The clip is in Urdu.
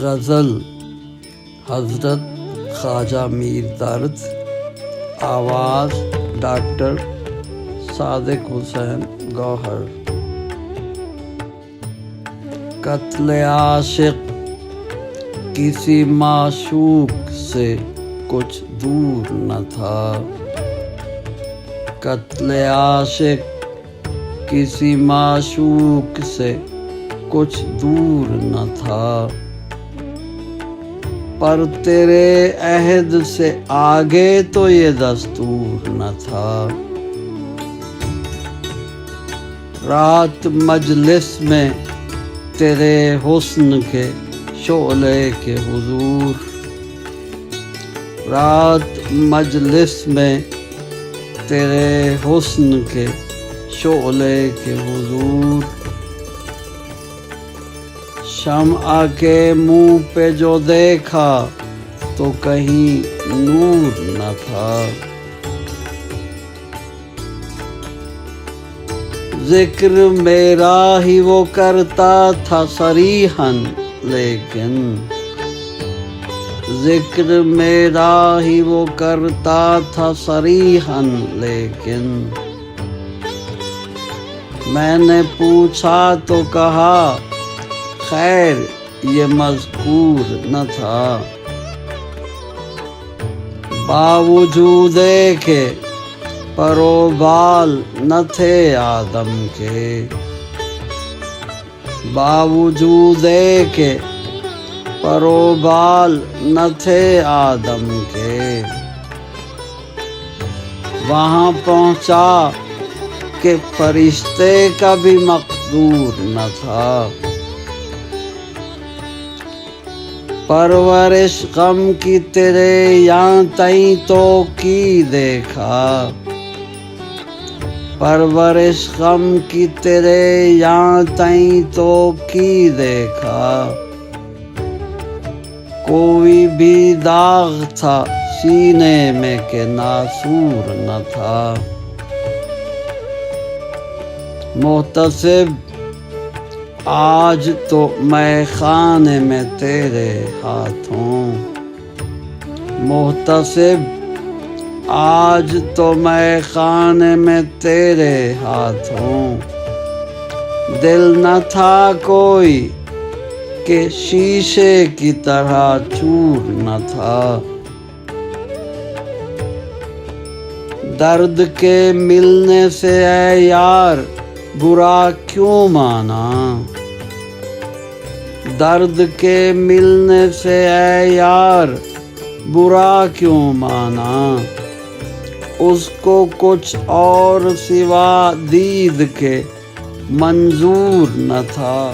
غزل حضرت خواجہ میر درد، آواز ڈاکٹر صادق حسین گوہر۔ قتل عاشق کسی معشوق سے کچھ دور نہ تھا، قتل عاشق کسی معشوق سے کچھ دور نہ تھا، پر تیرے عہد سے آگے تو یہ دستور نہ تھا۔ رات مجلس میں تیرے حسن کے شعلے کے حضور، رات مجلس میں تیرے حسن کے شعلے کے حضور، شمع کے منہ پہ جو دیکھا تو کہیں نور نہ تھا۔ ذکر میرا ہی وہ کرتا تھا صریحاً، لیکن ذکر میرا ہی وہ کرتا تھا صریحاً، لیکن میں نے پوچھا تو کہا خیر یہ مذکور نہ تھا۔ باوجود کہ پر و بال نہ تھے آدم کے، باوجود کہ پر و بال نہ تھے آدم کے، وہاں پہنچا کہ فرشتے کا بھی مقدور نہ تھا۔ پرورش غم کی تیرے یہاں تئیں تو کی دیکھا، پرورش غم کی تیرے یہاں تئیں تو کی دیکھا، کوئی بھی داغ تھا سینے میں کہ ناسور نہ تھا۔ محتسب آج تو میں خانے میں تیرے ہاتھوں، محتسب آج تو میں خانے میں تیرے ہاتھوں، دل نہ تھا کوئی کہ شیشے کی طرح چور نہ تھا۔ درد کے ملنے سے اے یار برا کیوں مانا، درد کے ملنے سے اے یار برا کیوں مانا، اس کو کچھ اور سوا دید کے منظور نہ تھا۔